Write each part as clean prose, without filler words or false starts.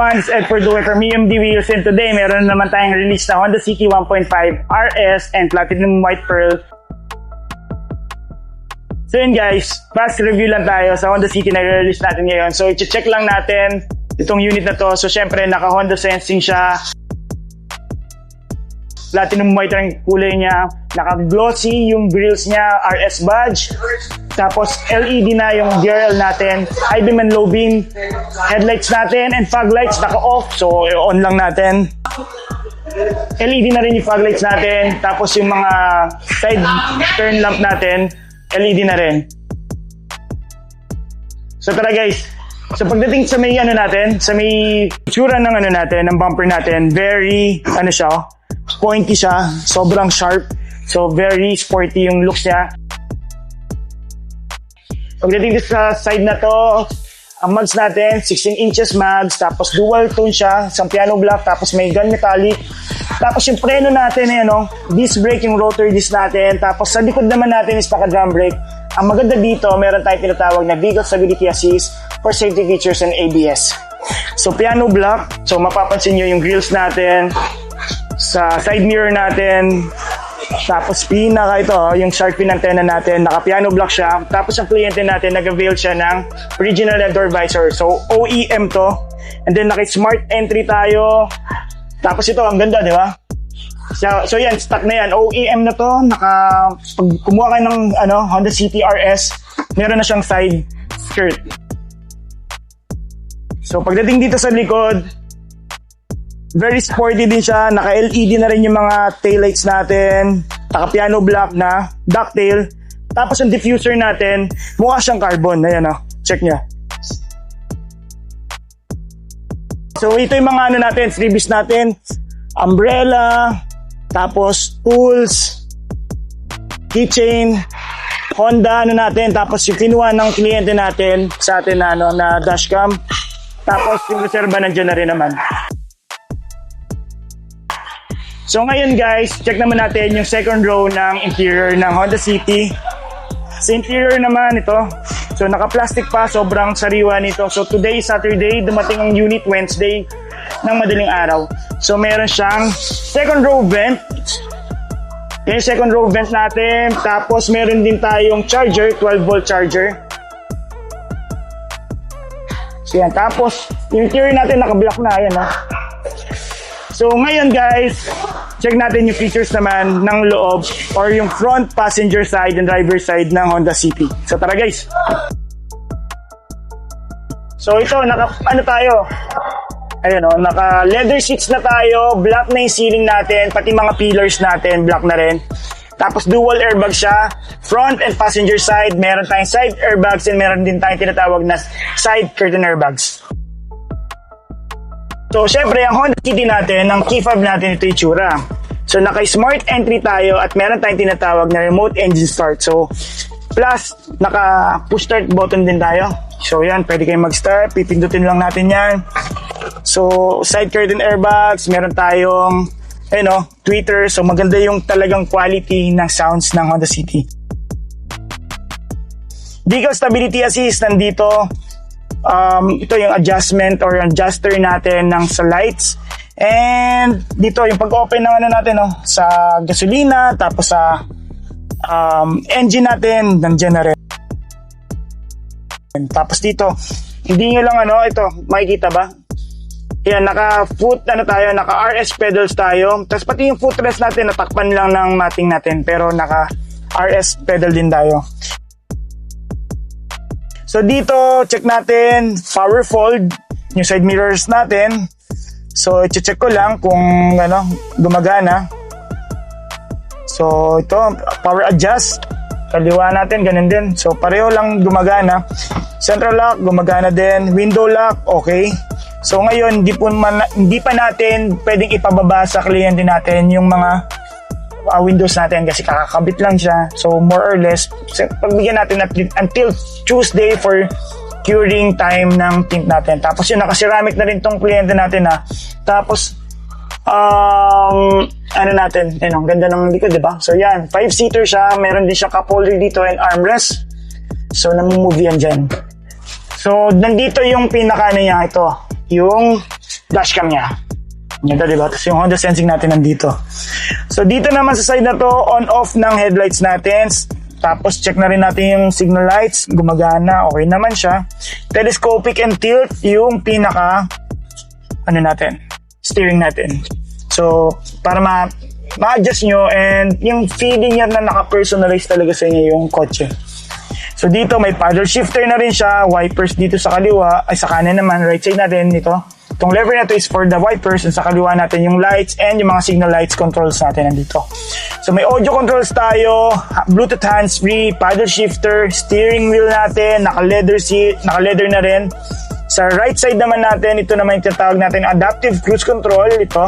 everyone, it's Ed Perdoe from EMD Wheels, and today meron naman tayong release na Honda City 1.5 RS and Platinum White Pearl. So yun guys, fast review lang tayo sa Honda City na release natin ngayon. So i-check lang natin itong unit na to. So syempre naka Honda Sensing siya. Platinum White ang kulay niya. Naka glossy yung grills niya, RS badge. Tapos LED na yung DRL natin, high beam and low beam. Headlights natin and fog lights naka-off, so on lang natin. LED na rin yung fog lights natin. Tapos yung mga side turn lamp natin, LED na rin. So tara guys, so pagdating sa may natin, sa may tsura ng natin, ng bumper natin, very siya, pointy siya, sobrang sharp. So very sporty yung looks niya. Pagdating sa side na to, ang mags natin, 16 inches mags, tapos dual tone siya, isang piano black, tapos may gun metallic. Tapos yung preno natin, disc brake yung rotor disc natin, tapos sa likod naman natin is naka-drum brake. Ang maganda dito, meron tayong tinatawag na Vehicle Stability Assist for safety features and ABS. So piano black, so mapapansin nyo yung grills natin, sa side mirror natin, tapos pinaka ito, yung shark fin antenna natin, naka-piano block siya. Tapos ang kliyente natin, nag-avail siya ng original door visor. So, OEM to. And then, naka-smart entry tayo. Tapos ito, ang ganda, di ba? So yan, stock na yan. OEM na to. Pag kumuha kayo ng Honda City RS, meron na siyang side skirt. So, pagdating dito sa likod, very sporty din siya. Naka-LED na rin yung mga taillights natin. Naka-piano black na ducktail. Tapos yung diffuser natin, mukha siyang carbon. Ayan check niya. So ito yung mga natin, freebies natin. Umbrella, tapos tools, keychain, Honda natin. Tapos yung kinuha ng kliyente natin sa atin na dashcam. Tapos yung reserva nandiyan na rin naman. So ngayon guys, check naman natin yung second row ng interior ng Honda City. Sa interior naman ito, so naka-plastic pa, sobrang sariwa nito. So today, Saturday, dumating ang unit Wednesday ng madaling araw. So meron siyang second row vent. Yan yung second row vent natin. Tapos meron din tayong charger, 12 volt charger. So yan, tapos yung interior natin naka-block na, ayan So ngayon guys, check natin yung features naman ng loob or yung front passenger side and driver side ng Honda City. So tara guys. So ito, tayo? Ayun naka leather seats na tayo, black na yung ceiling natin, pati mga pillars natin, black na rin. Tapos dual airbag siya, front and passenger side, meron tayong side airbags and meron din tayong tinatawag na side curtain airbags. So, syempre, ang Honda City natin, ang key fob natin, ito yung tsura. So, naka-smart entry tayo at meron tayong tinatawag na remote engine start. So, plus, naka-push start button din tayo. So, yan, pwede kayong mag-start. Pipindutin lang natin yan. So, side curtain airbags, meron tayong, tweeter. So, maganda yung talagang quality ng sounds ng Honda City. Vehicle Stability Assist, nandito. Ito yung adjustment or adjuster natin ng sa lights. And dito yung pag-open ng natin sa gasolina, tapos sa engine natin, nandiyan na rin. Tapos dito, hindi nyo lang ito, makikita ba? Yan, naka-foot, naka-RS pedals tayo. Tapos pati yung footrest natin, natakpan lang ng mating natin, pero naka-RS pedal din tayo. So dito, check natin, power fold, yung side mirrors natin. So, i-check ko lang kung gumagana. So, ito, power adjust. Kaliwa natin, ganun din. So, pareho lang gumagana. Central lock, gumagana din. Window lock, okay. So, ngayon, hindi pa natin pwedeng ipababa sa kliyente natin yung mga windows natin kasi kakakabit lang siya. So, more or less, pagbigyan natin until Tuesday for curing time ng tint natin. Tapos yun, naka-ceramic na rin tong kliyente natin Tapos, natin, ang ganda ng likod, diba? So, yan, 5-seater siya. Meron din siya cup holder dito and armrest. So, namumove yan dyan. So, nandito yung pinaka niya ito. Yung dashcam niya. Yan, diba? Tapos yung Honda Sensing natin nandito. So, dito naman sa side na to, on-off ng headlights natin. Tapos, check na rin natin yung signal lights. Gumagana. Okay naman siya. Telescopic and tilt, yung pinaka, steering natin. So, para ma-adjust nyo and yung feeling niya na naka-personalize talaga sa inyo yung kotse. So, dito may paddle shifter na rin siya. Wipers dito sa kaliwa. Ay, sa kanan naman, right side natin ito. Itong lever na to is for the wipers and sa kaliwa natin yung lights and yung mga signal lights controls natin nandito. So may audio controls tayo, Bluetooth hands-free, paddle shifter, steering wheel natin, naka-leather seat, naka-leather na rin. Sa right side naman natin, ito naman yung tinatawag natin adaptive cruise control, ito.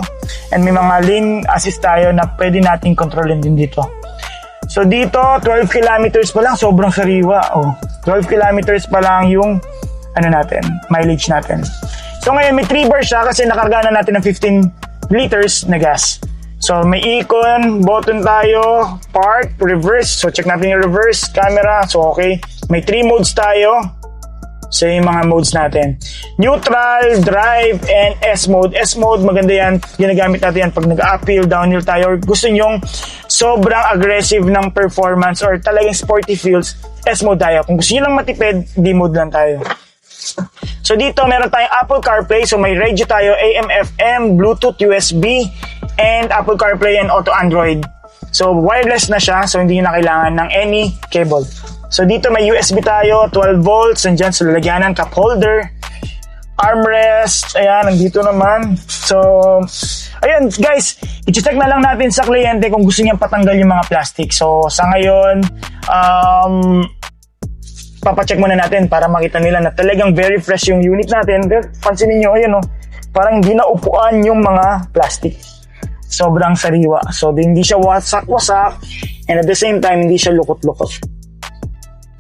And may mga lane assist tayo na pwede natin kontrolin din dito. So dito, 12 kilometers pa lang, sobrang sariwa. 12 kilometers pa lang yung mileage natin. So ngayon may 3 bars siya kasi nakarga na natin ng 15 liters na gas. So may icon, button tayo, park, reverse. So check natin yung reverse camera. So okay, may 3 modes tayo. So yung mga modes natin. Neutral, drive, and S mode. S mode maganda yan. Ginagamit natin yan pag nag-uphill, downhill tayo. Or gusto nyong sobrang aggressive ng performance or talagang sporty feels, S mode tayo. Kung gusto nyo lang matipid, D mode lang tayo. So dito meron tayong Apple CarPlay. So may radio tayo, AM, FM, Bluetooth, USB, and Apple CarPlay and Auto Android. So wireless na siya. So hindi nyo na kailangan ng any cable. So dito may USB tayo, 12 volts. Nandyan sa lalagyanan, cup holder, armrest. Ayan, nandito naman. So, ayun guys, i-check na lang natin sa kliyente kung gusto niyang patanggal yung mga plastic. So sa ngayon, papacheck muna natin para makita nila na talagang very fresh yung unit natin. Pansinin nyo, ayan parang hindi na upuan yung mga plastic. Sobrang sariwa. So, hindi siya wasak-wasak and at the same time, hindi siya lukot-lukot.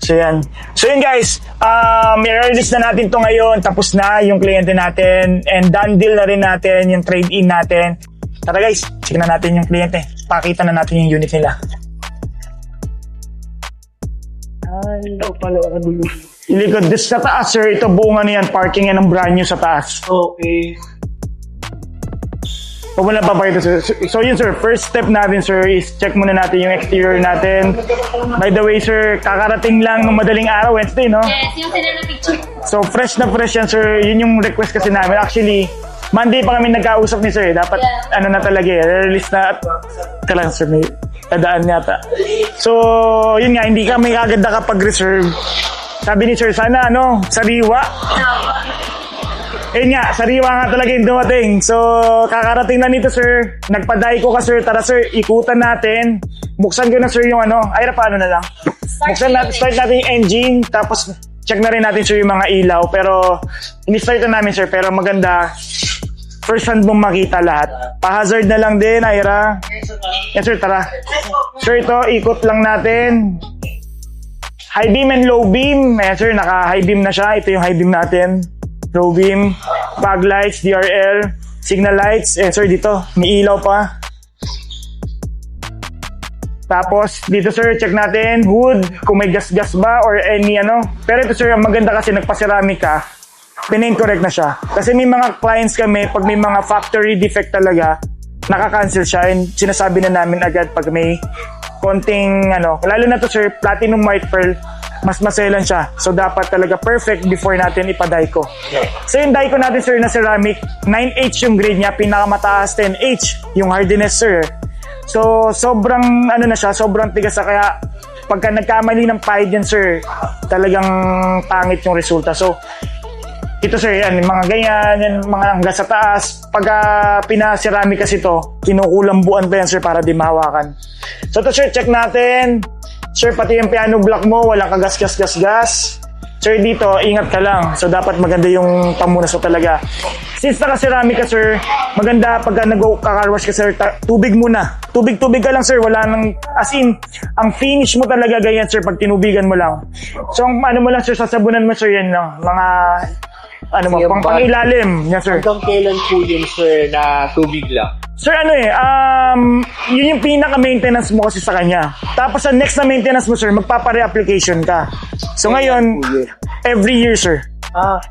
So, yan. So, yun guys, i-release na natin to ngayon. Tapos na yung kliyente natin and done deal na rin natin yung trade-in natin. Tara guys, check na natin yung kliyente. Pakita na natin yung unit nila. Yung likod, this sa taas sir, ito buong yan, parking yan ng brand new sa taas. Okay. Huwag mo na papakita sir. So yun sir, first step natin sir is check muna natin yung exterior natin. By the way sir, kakarating lang ng madaling araw, Wednesday no? Yes, yung sinara picture. So fresh na fresh yan sir, yun yung request kasi namin. Actually, Monday pa kami nagkausap ni sir, dapat na talaga release na. Kailangan sir, may tadaan yata. So, yun nga, hindi kami agad nakapag-reserve. Sabi ni sir, sana sariwa. Yun nga, sariwa nga talaga yung dumating. So, kakarating na nito sir. Nagpaday ko ka sir, tara sir, ikutan natin. Buksan ko na sir yung ay paano na lang. Start natin yung engine, tapos check na rin natin sir yung mga ilaw. Pero, ini-start na namin sir, pero maganda. First hand mong makita lahat. Pa-hazard na lang din, Ira. Yes sir, tara. Sir, ito, ikot lang natin. High beam and low beam. Yes sir, naka-high beam na siya. Ito yung high beam natin. Low beam. Fog lights, DRL. Signal lights. Yes sir, dito. May ilaw pa. Tapos, dito sir, check natin. Hood. Kung may gas-gas ba or any Pero ito sir, ang maganda kasi nagpa-ceramic ka. Pinain correct na siya. Kasi may mga clients kami, pag may mga factory defect talaga, naka-cancel siya and sinasabi na namin agad pag may konting lalo na to sir, platinum white pearl, mas maselan siya. So dapat talaga perfect before natin ipa-dyco. So yung dyco natin sir na ceramic, 9H yung grade niya, pinakamataas 10H yung hardiness sir. So sobrang na siya, sobrang tigas kaya pagka nagkamali ng pahid yan sir, talagang pangit yung resulta. So ito sir, yan, yung mga ganyan, yung mga hanggang sa taas. Pagka pinaceramic kasi ito, kinukulambuan pa yan sir para di mahawakan. So ito sir, check natin. Sir, pati yung piano block mo, walang kagas-gas-gas-gas. Sir, dito, ingat ka lang. So dapat maganda yung pamunas mo talaga. Since naka-ceramic ka sir, maganda pagka nag-car wash ka sir, tubig muna. Tubig-tubig ka lang sir, wala nang, as in, ang finish mo talaga ganyan sir pag tinubigan mo lang. So ang mo lang sir, sasabunan mo sir yan lang. Mga pang-ilalim. Yes, sir. Hanggang kailan po yun, sir, na tubig lang? Sir, yun yung pinaka-maintenance mo kasi sa kanya. Tapos sa next na maintenance mo, sir, magpapa-reapplication ka. So ngayon, every year, sir.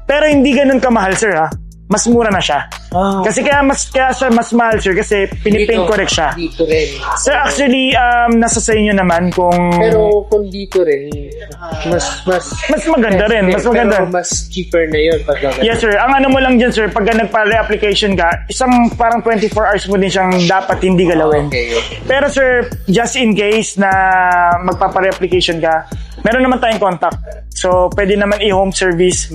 Pero hindi ganun kamahal, sir, ha? Mas mura na siya. Kasi kaya siya mas mahal, sir, kasi pinipaint correct siya. Dito rin. Sir, actually, nasa sa inyo naman kung... Pero kung dito rin, mas maganda rin, mas maganda. Pero mas cheaper na yun pag Yes, sir. Ang ano mo lang dyan, sir, pag nagpa-re-application ka, isang parang 24 hours mo din siyang dapat hindi galawin. Okay. Pero, sir, just in case na magpapa-re-application ka, meron naman tayong contact. So, pwede naman i-home service.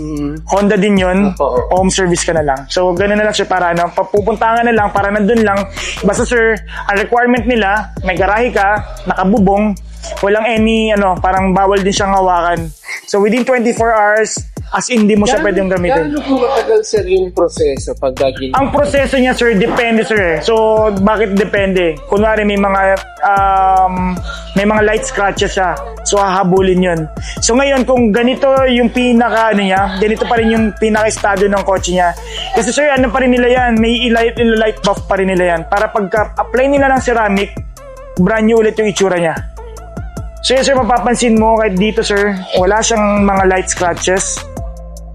Honda din yun. Oo. Home service ka na lang. So, ganun na lang, sir, para pupuntahan na lang, para nandun lang. Basta, sir, ang requirement nila, may garahe ka, nakabubong, walang any, parang bawal din siyang hawakan. So, within 24 hours, as in, di mo siya pwedeng gamitin. Gaano po matagal, sir, yung proseso pag gagawin? Ang proseso niya, sir, depende, sir. So, bakit depende? Kunwari, may mga light scratches siya. So, hahabulin yun. So, ngayon, kung ganito yung ganito pa rin yung pinaka-estado ng kotse niya. Kasi, sir, ano pa rin nila yan? May light buff pa rin nila yan. Para pagka-apply nila ng ceramic, brand new ulit yung itsura niya. So, yun, sir, mapapansin mo, kahit dito, sir, wala siyang mga light scratches.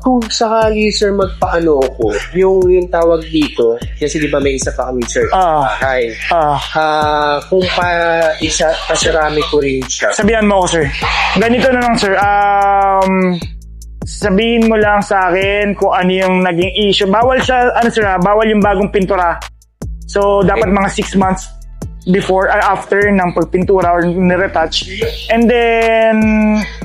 Kung sakali, sir, magpaano ako, yung tawag dito, kasi di ba may isa pa kami, sir, bahay. Kung pa-ceramic ko rin siya. Sabihan mo ako, sir. Ganito na lang, sir. Sabihin mo lang sa akin kung ano yung naging issue. Bawal siya, bawal yung bagong pintura. So, dapat mga 6 months before or after ng pagpintura or niretouch. And then,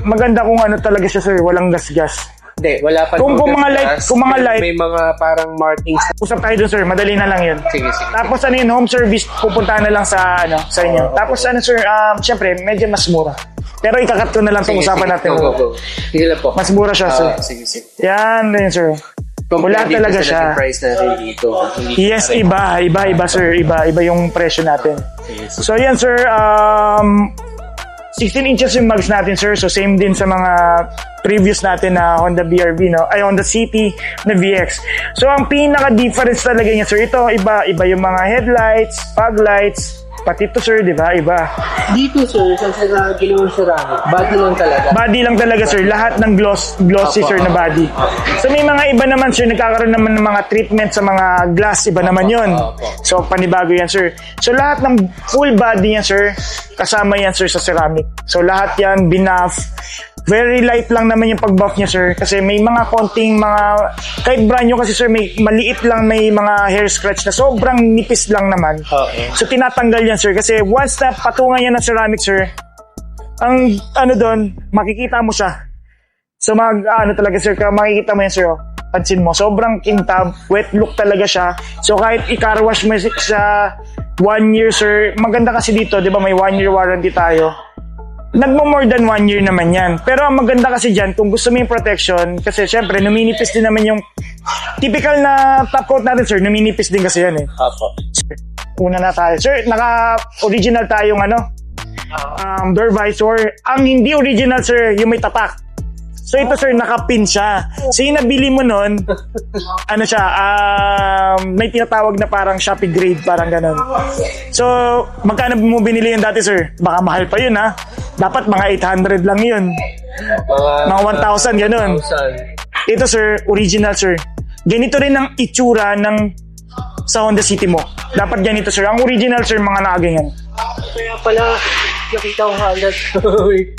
maganda kung ano talaga siya, sir. Walang gas-gas. Hindi, wala pa. Kung mga light, may mga parang markings. usap tayo dun, sir. Madali na lang yun. Sige. Tapos yun, home service, pupuntahan na lang sa inyo. Tapos sir, syempre, medyo mas mura. Pero ikakat ko na lang itong usapan natin. Go. Sige lang po. Mas mura siya, sir. Sige. Yan, sir. Wala talaga siya. Price natin dito. Yes, iba, sir. Iba yung presyo natin. Sige. So, yan, sir. 16 inches yung mags natin, sir. So, same din sa mga previous natin na Honda BRV, no? Ay, Honda City na VX. So, ang pinaka-difference talaga niya, sir, ito, iba yung mga headlights, fog lights, pati ito, sir, di ba? Iba. Dito, sir, sa ginawang ceramic, body lang talaga. Body lang talaga, sir. Lahat ng glossy, sir, na body. So, may mga iba naman, sir, nagkakaroon naman ng mga treatment sa mga glass. Iba naman yun. So, panibago yan, sir. So, lahat ng full body yan, sir, kasama yan, sir, sa ceramic. So, lahat yan, binuff. Very light lang naman yung pag-buff niya, sir. Kasi may mga konting kahit brand new kasi, sir, may maliit lang, may mga hair scratch na sobrang nipis lang naman. So, tinatanggal yan, sir. Kasi once na patungan yan ng ceramic, sir, ang doon, makikita mo siya. So, talaga, sir, makikita mo yan, sir. Pansin mo, sobrang kintab, wet look talaga siya. So, kahit i-car wash mo sa 1 year, sir, maganda kasi dito, di ba, may 1 year warranty tayo. Nagmo-more than 1 year naman yan. Pero ang maganda kasi dyan, kung gusto mo yung protection, kasi syempre, numinipis din naman yung typical na top coat natin, sir. Numinipis din kasi yan, eh. Una na tayo. Sir, naka-original tayong door visor. Ang hindi original, sir, yung may tatak. So ito, sir, nakapin siya. So yung nabili mo nun, may tinatawag na parang Shopee grade, parang ganun. So, magkano mo binili yun dati, sir? Baka mahal pa yun, ha? Dapat mga 800 lang yun. Mga 1,000, ganun. Ito, sir, original, sir. Ganito rin ang itsura sa Honda City mo. Dapat ganito, sir. Ang original, sir, mga nakaganyan. Kaya pala, nakita ko halat.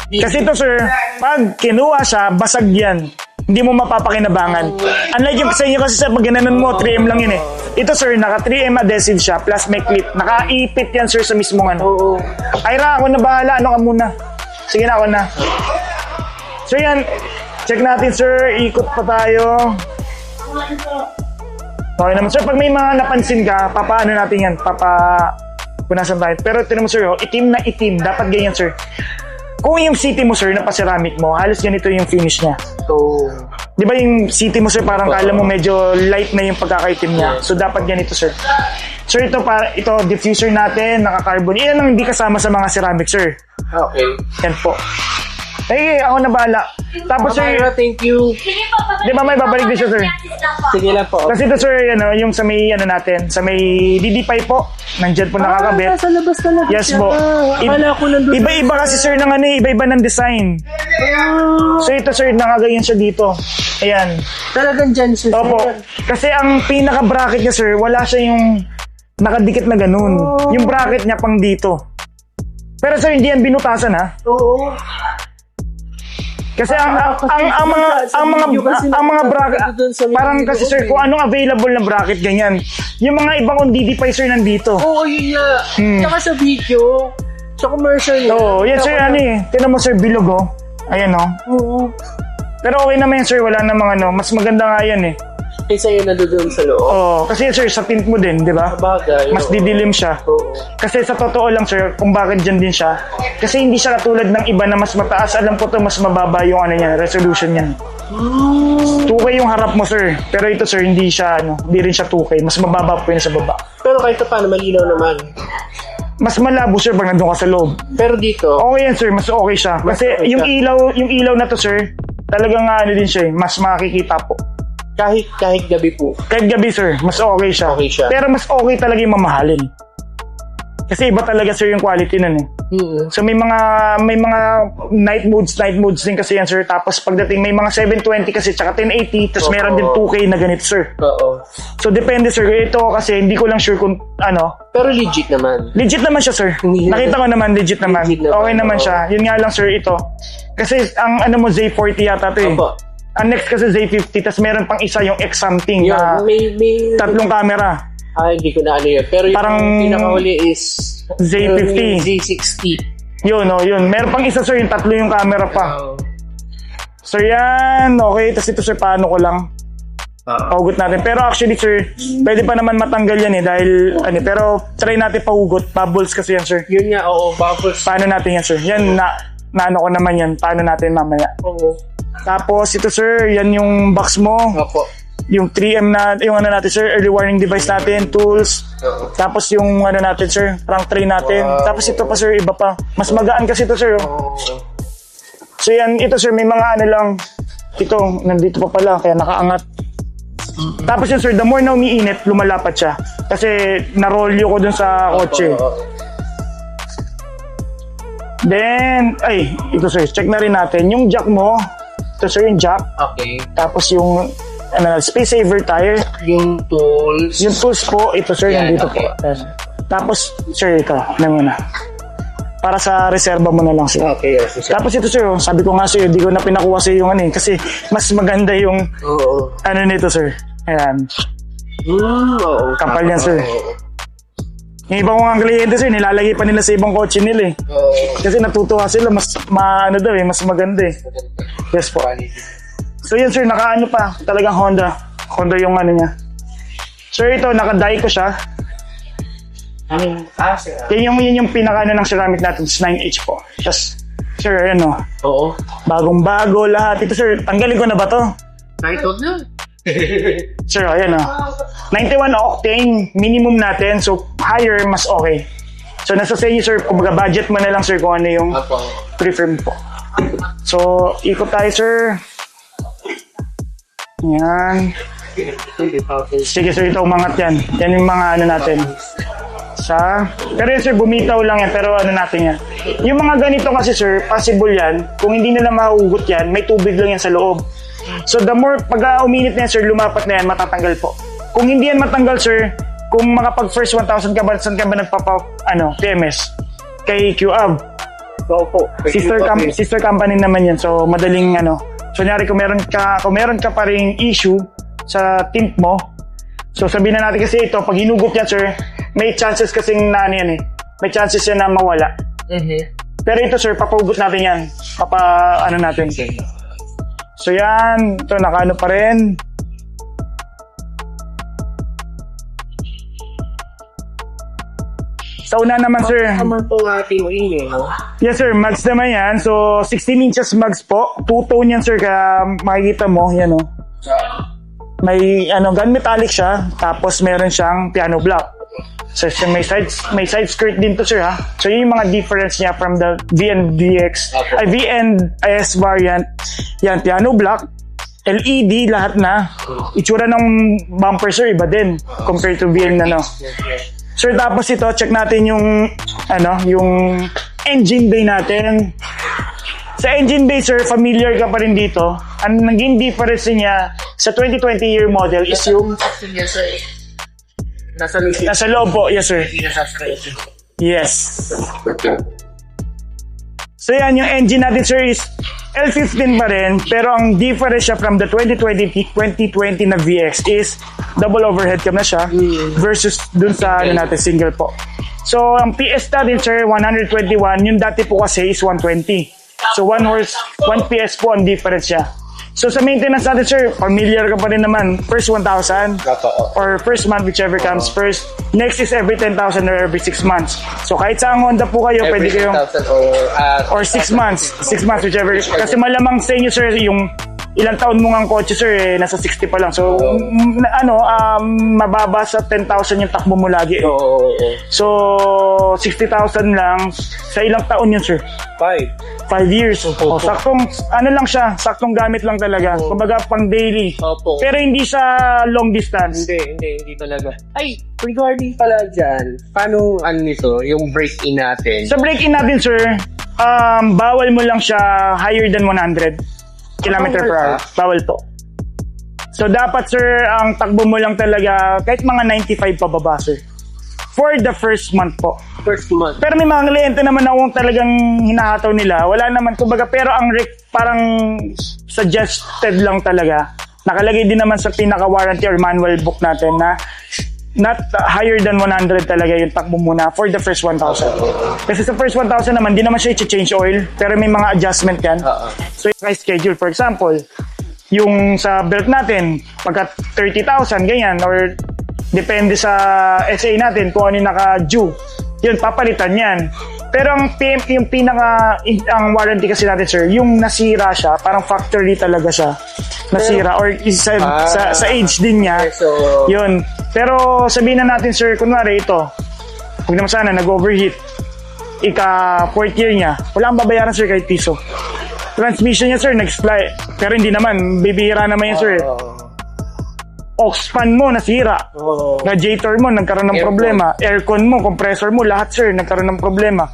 Kasi ito, sir, pag kinuha siya, basag yan. Hindi mo mapapakinabangan. Unlike yung sa inyo kasi, sir, pag gananon mo, 3M lang yun, eh. Ito, sir, naka 3M adhesive siya, plus may clip. Nakaipit yan, sir, sa mismong Oo. Ira, ako na bahala. Ano ka muna? Sige na, ako na. So yan, check natin, sir. Ikot pa tayo. Okay naman, sir. Pag may mga napansin ka, papaano natin yan? Punasan tayo. Pero tinan mo, sir, itim na itim. Dapat ganyan, sir. Kung yung city mo, sir, na pa-ceramic mo, halos ganito yung finish niya. So, di ba yung city mo, sir, parang kala mo medyo light na yung pagkakaitim niya. So, dapat ganito, sir. Sir, ito diffuser natin, naka-carbon. Iyan ang hindi kasama sa mga ceramic, sir. okay. Yan po. Ako na bahala. Tapos sir, Myra, thank you. di ba may babalik din siya sir? Sige lang po. Kasi ito sir, yung sa may natin, sa may DD5 po, nandyan po nakakabit. Nasa labas talaga Yes siya. po. Akala ko nandun. Iba-iba kasi sir ng iba-iba ng design. So ito sir, nakaganyan siya dito. Ayan. Talagang dyan siya. Opo. Kasi ang pinaka-bracket niya sir, wala siya yung nakadikit na ganun. Yung bracket niya pang dito. Pero sir, hindi yan binutasan ha. Oo. Kasi ang mga bracket, parang kasi sir, kung anong available na bracket, ganyan. Yung mga ibang kong DD5 sir nandito. Oo, yun nga. Tsaka sa video, sa commercial niya. Oo, yan sir, tinan mo sir, bilog oh. Ayan oh. Oo. Pero okay naman yan sir, wala namang mas maganda nga yan eh. Kaysa yun nandun sa loob. Oo, kasi sir, sa tint mo din, di ba? Bagay. Mas didilim siya. Oo. Kasi sa totoo lang sir, kung bakit dyan din siya, kasi hindi siya katulad ng iba na mas mataas. Alam ko to, mas mababa yung resolution niyan. 2K yung harap mo sir, pero ito sir, hindi siya hindi rin siya 2K, mas mababa po yun sa baba. Pero kahit paano, malinaw naman. Mas malabo sir pag nandun ka sa loob. Pero dito, Okay yan sir, mas okay siya. Kasi okay yung siya. ilaw na to sir, talagang din siya mas makikita po. kahit gabi po. Kahit gabi sir, mas okay siya. Okay siya. Pero mas okay talaga yung mamahalin. Kasi iba talaga sir yung quality nun eh. So may mga night modes din kasi yan sir. Tapos pagdating may mga 720 kasi tsaka 1080, tapos meron din 2K na ganito sir. Oo. So depende sir. Ito kasi hindi ko lang sure kung Pero legit naman. Legit naman siya sir. Hindi Nakita ko naman legit naman. Legit naman, Okay naman oo. siya. Yun nga lang sir ito. Kasi ang mo Z40 yata to eh. Opo. Ang next kasi Z50 tapos meron pang isa yung X something na May 3 camera. hindi ko na yun. Pero yung Parang pinakahuli is Z50. Z60. Yun yun. Meron pang isa sir yung 3 yung camera pa. Sir yan. Okay. Tapos ito sir paano ko lang. Pahugot natin. Pero actually sir, pwede pa naman matanggal yan eh dahil pero try natin pahugot. Bubbles kasi yan sir. Yun nga, oo, bubbles. Paano natin yan sir? Yan naano ko naman yan. Paano natin mamaya? Oo. Tapos ito sir, yan yung box mo. Opo. Yung 3M yung natin sir, early warning device natin, tools. Tapos yung natin sir, rank tray natin. Wow. Tapos ito pa sir, iba pa. Mas magaan kasi ito sir. Oo. So yan, ito sir, may mga lang. Ito, nandito pa pala, kaya nakaangat. Tapos yun sir, the more na umiinit, lumalapat siya. Kasi na-rolyo ko dun sa kotse. Then, ito sir, check na rin natin. Yung jack mo, ito sir yung jack. Okay. Tapos yung space saver tire. Yung tools. Yung tools po, ito sir, Yan, nandito okay. po. Tapos, sir, ito, muna. Para sa reserva mo na lang sir. Okay, yes. Tapos ito sir, sabi ko nga sir, di ko na pinakuha sir yung kasi mas maganda yung Oo. nito sir. Ayan. Oo. Kapal yan, sir. Oo. Yung ibang mga kliyente sir, nilalagay pa nila sa ibang kotse nila eh. Oo. Kasi natutuwa sila, mas mas maganda eh. Yes po. So yun sir, pa, talagang Honda. Honda yung niya. Sir, ito, naka-die ko siya. Sir. Yun yung pinaka ng ceramic natin, 9H po. Tapos, sir, ayan o. Oo. Bagong-bago lahat. Ito sir, tanggalin ko na ba to? Kahit huwag na. Sir, ayan o. 91 octane, minimum natin. So, higher, mas okay. So, nasa sa inyo sir, kung budget mo na lang sir kung ano yung Apo. prefer mo po. So, ikot tayo sir. Yan. Sige sir, ito umangat yan. Yan yung mga natin. Pero yun sir, bumitaw lang yan. Pero natin yan. Yung mga ganito kasi sir, possible yan. Kung hindi nila mahugot yan, may tubig lang yan sa loob. So the more, pag uminit na yan sir, lumapat na yan, matatanggal po. Kung hindi yan matanggal sir, kung makapag first 1,000 ka ba, saan ka ba PMS? Kay QAV. Opo. Sister company naman yan. So madaling So nyari kung meron ka pa ring issue sa tint mo, so sabihin na natin kasi ito, pag hinugot yan sir, may chances kasing yan eh. May chances yan na mawala. Pero ito sir, papahugot natin yan. Natin. So yan, ito nakaano pa rin. Sa una naman sir. Naman po ating email, no? Yes sir, mags naman yan. So 16 inches mags po. Two-tone yan sir, kaya makikita mo, yan o. May gun metallic siya, tapos meron siyang piano black. So may side skirt din to, sir, ha. So yun yung mga difference niya from the VNDX ay VNS variant. Yan, piano black, LED lahat na. Itsura ng bumper, sir, iba din compared to VN Sir, tapos ito, check natin yung yung engine bay natin. Sa engine bay, sir, familiar ka pa rin dito. Ang naging difference niya sa 2020 year model is yung nasa loob po, yes, sir. Yes. So yan, yung engine natin, sir, is L15 pa rin, pero ang difference siya from the 2020 na VX is double overhead cam na siya versus dun sa natin, single po. So, ang PS natin, sir, 121. Yung dati po kasi is 120. So, 1 PS po ang difference siya. So, sa maintenance natin, sir, familiar ka pa rin naman. First 1,000 or first month, whichever comes first. Next is every 10,000 or every 6 months. So, kahit sa Honda po kayo, pwede kayong or 6 months. 6 months, whichever. Kasi malamang sa inyo, sir, yung ilang taon mo nga ang kotse, sir, nasa 60 pa lang. So, mababa sa 10,000 yung takbo mo lagi. So, 60,000 lang. Sa ilang taon yun, sir? 5 years. Saktong, lang siya, saktong gamit lang talaga. Kumbaga, pang daily. Pero hindi sa long distance. Hindi talaga. Ay, regarding pala dyan, paano, nito, yung break-in natin? Sa break-in natin, sir, bawal mo lang siya higher than 100 kilometer per hour. Bawal po. So, dapat, sir, ang takbo mo lang talaga, kahit mga 95 pababa, sir. For the first month po. First month. Pero may mga kliyente naman akong talagang hinahataw nila. Wala naman, kumbaga, pero ang parang suggested lang talaga. Nakalagay din naman sa pinaka-warranty or manual book natin na not higher than 100 talaga yung takbo muna for the first 1,000. Kasi sa first 1,000 naman, di naman siya i-change oil, pero may mga adjustment yan. So, yung schedule, for example, yung sa belt natin, pagka 30,000, ganyan, or depende sa SA natin kung ano yung naka-due. Yun, papalitan yan. Pero ang ang warranty kasi natin, sir, yung nasira siya, parang factory talaga siya. Nasira, or sa age din niya. Yun. Pero sabihin na natin, sir, kunwari ito, huwag naman sana, nag-overheat. Ika-4th year niya, wala kang babayaran, sir, kahit piso. Transmission niya, sir, nag-fly. Pero hindi naman, bibihira naman yan, sir. Aux fan mo, nasira. Radiator mo, nagkaroon ng problema. Aircon mo, compressor mo, lahat, sir, nagkaroon ng problema.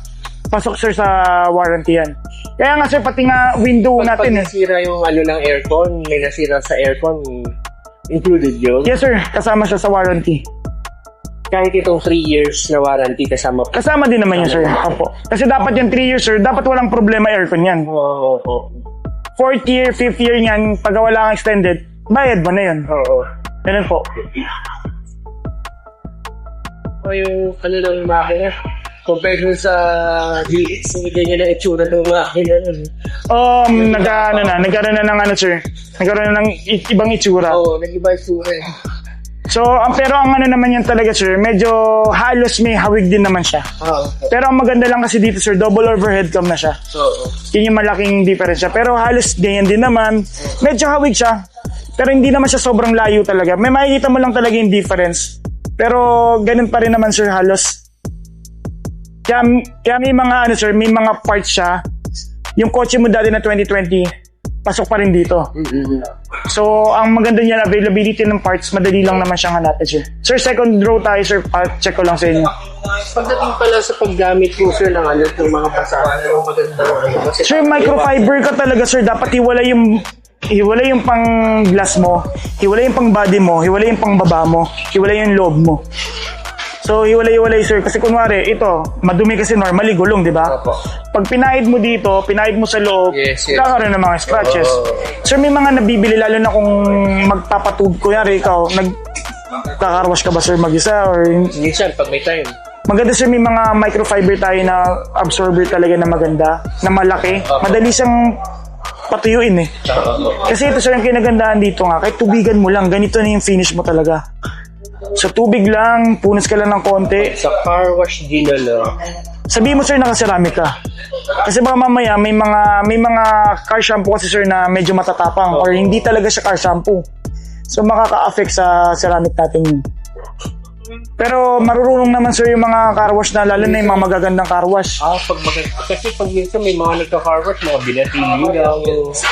Pasok, sir, sa warranty yan. Kaya nga, sir, pati nga window natin. Pag nasira yung ng aircon, may nasira sa aircon, included yun? Yes, sir, kasama siya sa warranty. Kahit itong 3 years na warranty kasama pa? Kasama din naman yan, sir. Opo. Kasi dapat yung 3 years, sir, dapat walang problema aircon yan. 4th year, 5th year yan, pag wala kang extended, bayad mo na yun. Ganun po. Yung lang yung makina. Compared sa GX, ganyan na itsura ng makina. Nagkaroon na ng sir. Nagkaroon na ng ibang itsura. Nag-iba itsura. So, pero ang naman yan talaga, sir, medyo halos may hawig din naman siya. Pero ang maganda lang kasi dito, sir, double overhead cam na siya. Yun yung malaking difference siya. Pero halos ganyan din naman. Medyo hawig siya. Pero hindi naman siya sobrang layo talaga. May makikita mo lang talaga yung difference. Pero ganun pa rin naman, sir, halos. Kaya may mga sir, may mga parts siya. Yung kotse mo dati na 2020, pasok pa rin dito. So, ang maganda niyan, availability ng parts, madali lang naman siyang hanapin, sir. Sir, second row tayo, sir. Check ko lang sa inyo. Pagdating pala sa paggamit mo, sir, ng mga basahan, maganda. Sir, microfiber ka talaga, sir. Dapat hiwalay yung pang glass mo, hiwalay yung pang body mo, hiwalay yung pang baba mo, hiwalay yung loob mo. So, hiwalay, sir. Kasi kunwari, ito, madumi kasi normally gulong, di ba? Pag pinahid mo dito, pinahid mo sa loob, kakaroon ng mga scratches. Sir, may mga nabibili, lalo na kung magpapatube. Kunyari, ikaw, nagkakarwash ka ba, sir, mag-isa? Or minsan, pag may time. Maganda, sir, may mga microfiber tayo na absorber talaga na maganda, na malaki. Madali siyang patuyuin eh. Kasi ito, sir, yung kinagandaan dito nga, kahit tubigan mo lang, ganito na yung finish mo talaga. Sa tubig lang, punas ka lang ng konti. Sa car wash din na lang. Sabihin mo, sir, naka-ceramic ka. Kasi baka mamaya, may mga car shampoo kasi, sir, na medyo matatapang or hindi talaga siya car shampoo. So, makaka-affect sa ceramic natin yun. Pero marurunong naman sir yung mga car wash na, lalo na yung mga magagandang car wash. Kasi pag minsan may mga nagka-car wash, mga binatili lang.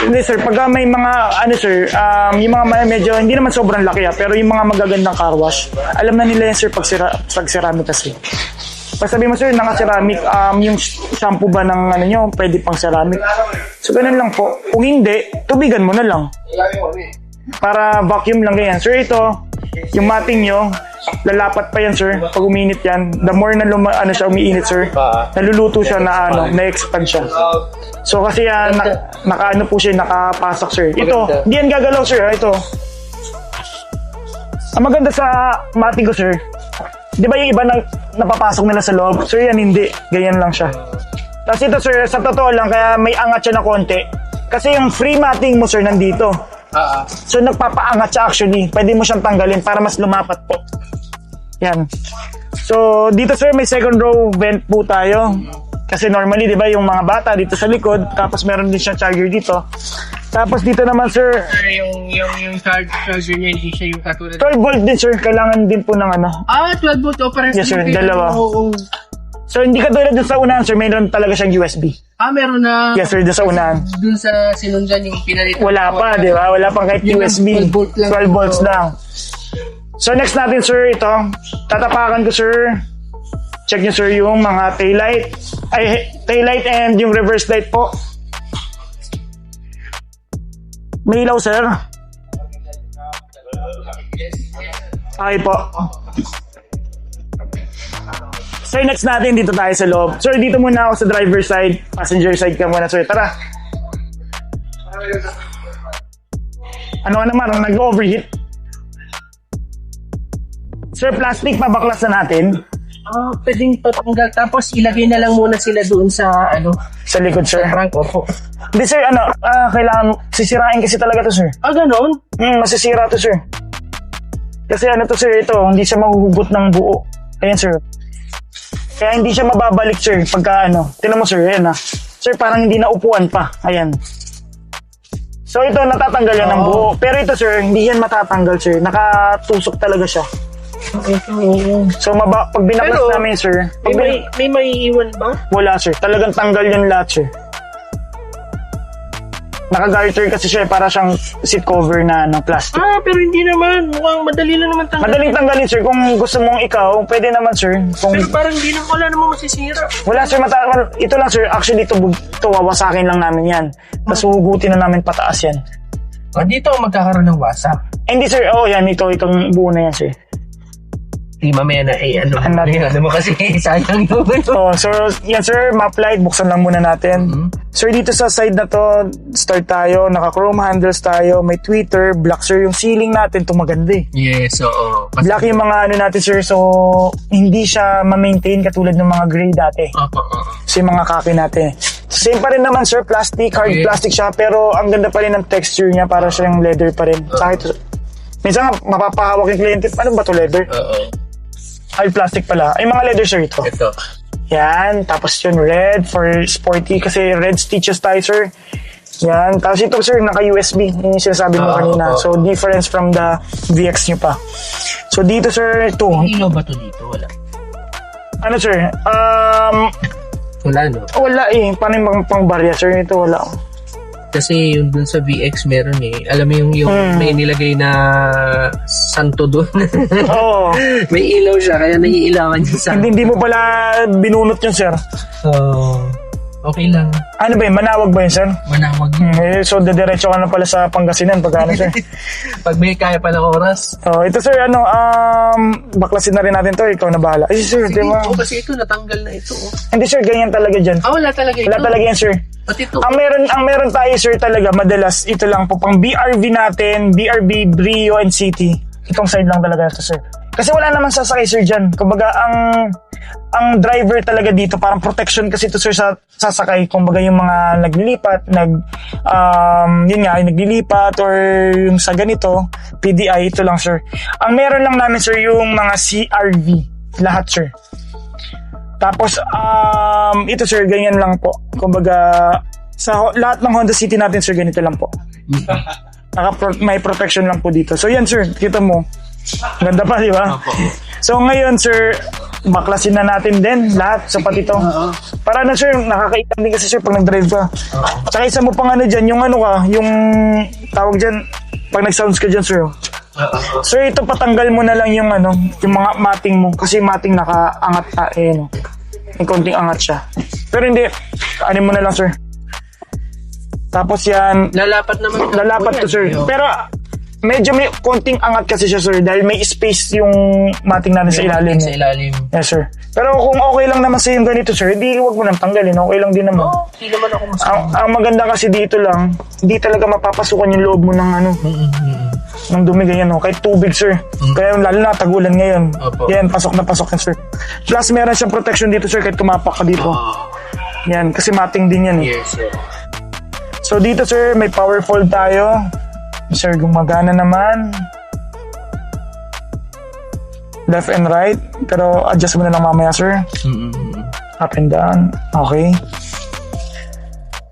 Hindi sir, pag may mga, sir, yung mga medyo, hindi naman sobrang laki pero yung mga magagandang car wash, alam na nila yan sir pag ceramic kasi. Pag sabi mo sir, naka-ceramic, yung shampoo ba ng nyo, pwede pang ceramic. So ganun lang po. Kung hindi, tubigan mo na lang. Para vacuum lang ganyan. Sir, ito, yung matting nyo, lalapat pa yan sir pag uminit yan. The more na siya umiinit sir, naluluto siya na na-expand siya. So kasi yan naka po siya, nakapasok sir. Ito, hindi yan gagalaw sir. Ito, ang maganda sa matting ko sir, di ba yung iba napapasok nila sa loob? Sir, yan hindi, ganyan lang siya. Tapos ito sir, sa totoo lang, kaya may angat siya na konti kasi yung free matting mo sir nandito. So nagpapaangat siya actually. Pwede mo siyang tanggalin para mas lumapat po. Yan. So dito sir, may second row vent po tayo. Kasi normally, di ba, yung mga bata dito sa likod, tapos meron din siyang charger dito. Tapos dito naman sir, Yung charger niya, hindi siya yung katulad. 12 volt din sir, kailangan din po ng 12 volt, parang yes sir, dalawa. So hindi katulad dun sa unahan sir, mayroon talaga siyang USB. Meron na. Yes sir, dun sa unahan. Dun sa sinundan yung pinalitan. Wala pa, di ba? Wala pang kahit USB. 12 volts lang. So next natin sir, ito. Tatapakan ko sir. Check nyo sir yung mga taillight and yung reverse light po. May ilaw sir. Okay po. Sir, next natin, dito tayo sa loob. Sir, dito muna ako sa driver side. Passenger side ka muna, sir. Tara. Ano ka naman, nag-overheat? Sir, plastic, pabaklas na natin. Pwedeng patanggal. Tapos ilagay na lang muna sila doon sa, sa likod, sir. Frank, opo. Hindi, sir, kailangan, sisirain kasi talaga to, sir. Ganon? Masisira to, sir. Kasi to, sir, ito, hindi siya mahuhugot ng buo. Ayan, sir. Kaya hindi siya mababalik, sir, pagka Tingnan mo, sir, ayan Sir, parang hindi na upuan pa. Ayan. So, ito, natatanggal yan ng buo. Pero ito, sir, hindi yan matatanggal, sir. Nakatusok talaga siya. So, pag binaklas namin, sir, may maiiwan ba? wala, sir. Talagang tanggal yan lahat, sir. Naka-garter kasi siya, para siyang seat cover na plastic. Pero hindi naman. Mukhang madali lang naman tanggalin. Madaling tanggalin, sir. Kung gusto mong ikaw, pwede naman, sir. Pero parang hindi naman, wala namang masisira. Wala, sir. Ito lang, sir. Actually, ito wawasakin lang namin yan. Tapos huhugutin na namin pataas yan. Dito magkakaroon ng wasak. Hindi, sir. Yan. Itong buo na yan, sir. Di mamaya na, mo kasi sayang yun. So, yan, sir. Map light. Buksan lang muna natin. Sir, dito sa side na to, start tayo. Naka-chrome handles tayo. May tweeter. Black, sir. Yung ceiling natin, ito maganda eh. Yes, oo. Black yung mga natin, sir. So, hindi siya ma-maintain katulad ng mga gray dati. So, yung mga copy natin. Same pa rin naman, sir. Plastic. Hard plastic siya. Pero, ang ganda pa rin ng texture niya. Para siyang leather pa rin. Minsan nga, mapapahawak yung kliyente. Ano ba to leather? Hard plastic pala. Ay, mga leather, sir, ito. Yan. Tapos yun, red for sporty. Kasi red stitches tayo, sir. Yan. Tapos ito, sir, naka-USB. Yun yung sinasabi mo kanina. So, difference from the VX nyo pa. So, dito, sir, ito. Ilaw ba to dito? Wala. Ano, sir? Wala, no? Wala eh. Paano yung pang-barya, sir? Ito, wala. Kasi yung dun sa VX meron eh. Alam mo yung may nilagay na santo dun. Oo. May ilaw siya, kaya naiilangan yung santo. Hindi mo pala binunot yun, sir. Okay lang. Ano ba yun? Manawag ba yun, sir? Manawag yun. So, dediretso ka na pala sa Pangasinan pag sir. Pag may kaya pa ng oras. Ito, sir, baklasin na rin natin to. Ikaw na bahala. Ay, sir, di ba? Kasi ito, natanggal na ito. Hindi, sir, ganyan talaga dyan. Wala talaga ito. Wala talaga yan, sir. Pati ito. Ang meron tayo, sir, talaga, madalas, ito lang po, pang BRV natin, BRB, Brio, and City. Itong side lang talaga ito, sir. Kasi wala naman sasakay, sir, dyan. Kumbaga, ang driver talaga dito, parang protection kasi ito, sir, sa sasakay. Kumbaga, yung mga naglilipat, naglilipat, or yung sa ganito, PDI, ito lang, sir. Ang meron lang namin, sir, yung mga CRV. Lahat, sir. Tapos, ito, sir, ganyan lang po. Kumbaga, sa lahat ng Honda City natin, sir, ganito lang po. May protection lang po dito. So, yan, sir, kita mo. Ganda pa, di ba? So ngayon, sir, baklasin na natin din lahat sa pati ito. Para na, sir, nakakaitan din kasi, sir, pag nag-drive ka. Tsaka isa mo pang ano dyan, yung ano ka, yung tawag dyan, pag nag-sounds ka dyan, sir. Sir, ito patanggal mo na lang yung ano, yung mga mating mo. Kasi mating nakaangat na, no. May konting angat siya. Pero hindi, ano mo na lang, sir. Tapos yan, Lalapat naman. lalapat to, sir. Pero medyo may konting angat kasi siya, sir, dahil may space yung mating natin sa ilalim. Sa ilalim. Yes, sir. Pero kung okay lang naman sa yung ganito, sir, hindi wag mo nang tanggalin. Okay lang din naman. Hindi naman ako Ang maganda kasi dito lang, hindi talaga mapapasukan yung loob mo ng ano, ng dumi ganyan, no? Kahit tubig, sir. Kaya lalo na tagulan ngayon. Opo. Yan, pasok na, sir. Plus, meron siyang protection dito, sir, kahit tumapak ka dito. Yan, kasi mating din yan. Yes, sir. So dito, sir, may power fold tayo. Sir, gumagana naman. Left and right. Pero adjust mo na lang mamaya, sir. Up and down. Okay.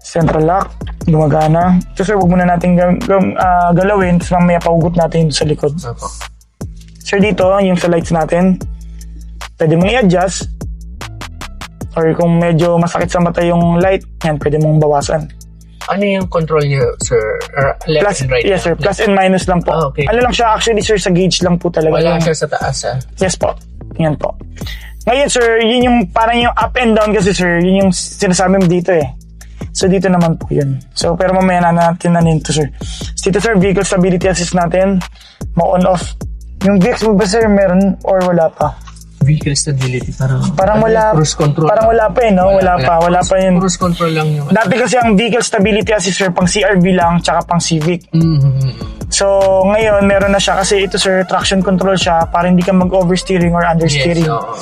Central lock. Gumagana. So, sir, huwag muna natin galawin. Tapos mamaya paugot natin sa likod. Sir, dito, yung sa lights natin, pwede mong i-adjust. Or kung medyo masakit sa mata yung light, yan, pwede mong bawasan. Ano yung control niya, sir? Left Plus, and right? yes, sir. Plus and minus lang po. Okay. Ano lang siya, actually, sir, sa gauge lang po talaga. Wala Yung- siya sa taas, ah. Yes po. Yan po. Ngayon, sir, yun yung parang yung up and down kasi, sir, yun yung sinasabi mo dito eh. So, dito naman po yun. So, pero mamaya na natin na nito, sir. So, dito, sir, vehicle stability assist natin. Ma-on off. Yung VX mo ba, sir, meron or wala pa? Vehicle stability, Parang wala. Cruise control. Parang wala pa eh, no? Wala pa yun. Cruise control lang yung... Dati kasi ang vehicle stability assist, sir, pang CRV lang, tsaka pang Civic. So, ngayon, meron na siya kasi ito, sir, traction control siya para hindi ka mag-oversteering or understeering. Yes, oo.